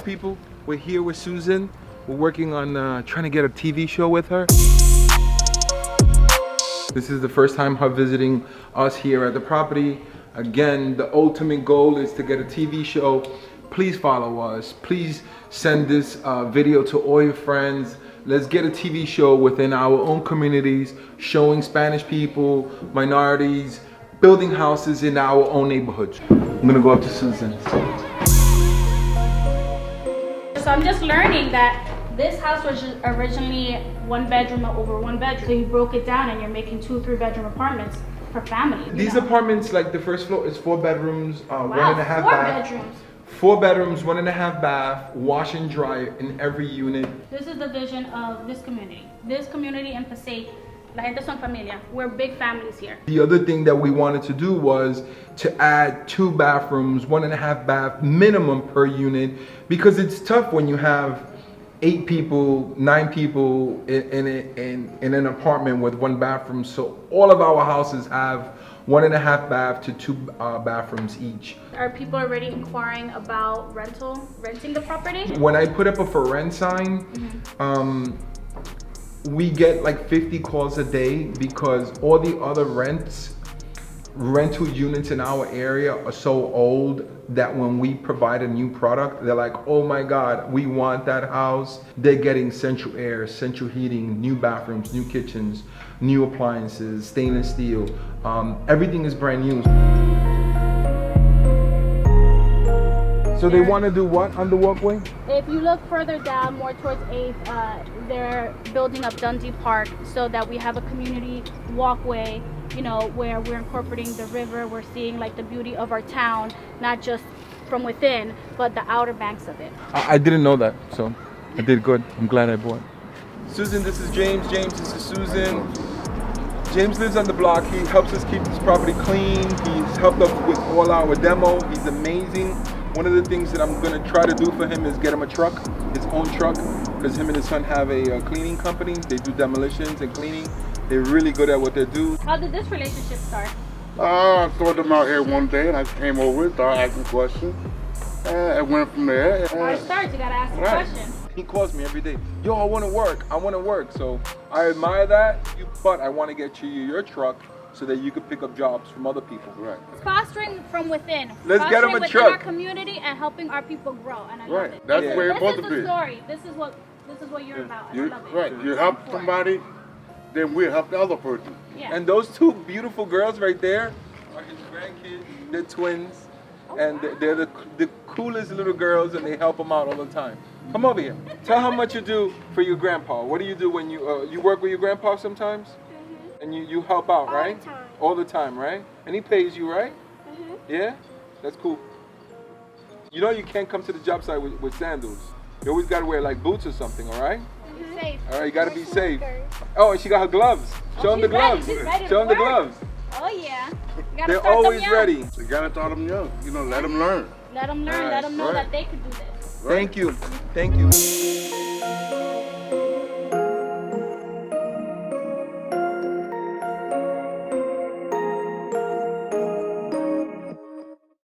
people, we're here with Susan. We're working on trying to get a TV show with her. This is the first time her visiting us here at the property. Again, the ultimate goal is to get a TV show. Please follow us. Please send this video to all your friends. Let's get a TV show within our own communities, showing Spanish people, minorities, building houses in our own neighborhoods. I'm gonna go up to Susan. So I'm just learning that this house was originally 1 bedroom or over 1 bedroom. So you broke it down and you're making 2 3-bedroom apartments per family. These apartments, like the first floor is 4 bedrooms, 1.5 4 bath. bedrooms. 4 bedrooms, 1.5 bath, wash and dry in every unit. This is the vision of this community. This community in Passaic, la gente son familia. We're big families here. The other thing that we wanted to do was to add 2 bathrooms, 1.5 bath minimum per unit, because it's tough when you have 8 people, 9 people in an apartment with 1 bathroom. So all of our houses have 1.5 bath to 2 bathrooms each. Are people already inquiring about renting the property? When I put up a for rent sign, we get like 50 calls a day because all the other rental units in our area are so old that when we provide a new product, they're like, oh my God, we want that house. They're getting central air, central heating, new bathrooms, new kitchens, new appliances, stainless steel. Everything is brand new. So they want to do what on the walkway? If you look further down, more towards 8th, they're building up Dundee Park so that we have a community walkway, you know, where we're incorporating the river. We're seeing like the beauty of our town, not just from within, but the outer banks of it. I didn't know that, so I did good. I'm glad I bought. Susan, this is James. James, this is Susan. James lives on the block. He helps us keep this property clean. He's helped us with all our demo. He's amazing. One of the things that I'm gonna try to do for him is get him a truck, his own truck, because him and his son have a cleaning company. They do demolitions and cleaning. They're really good at what they do. How did this relationship start? I saw them out here one day and I came over, started asking questions. And went from there. How it starts, you gotta ask the question. He calls me every day. Yo, I wanna work. So I admire that, but I wanna get you your truck so that you can pick up jobs from other people. Right. Fostering from within. Let's get him a within truck. our community and helping our people grow, and I love it. That's where it's supposed to This be. is the story. This is what you're about. And I love it. Right. You help somebody, then we'll help the other person. Yeah. And those 2 beautiful girls right there are his grandkids. They're twins, and they're the coolest little girls, and they help him out all the time. Come over here. Tell how much you do for your grandpa. What do you do when you work with your grandpa sometimes? And you help out, right? All the time. All the time, right? And he pays you, right? Yeah? That's cool. You know you can't come to the job site with sandals. You always gotta wear like boots or something, all right? Be safe. All right, you gotta be safe. Oh, and she got her gloves. Show them the gloves. She's ready to Show them the work. gloves. Oh yeah. You gotta They're start always them young. ready. You gotta start them young. You know, let them learn. Let them learn. Let them know that they could do this. Thank you. Thank you.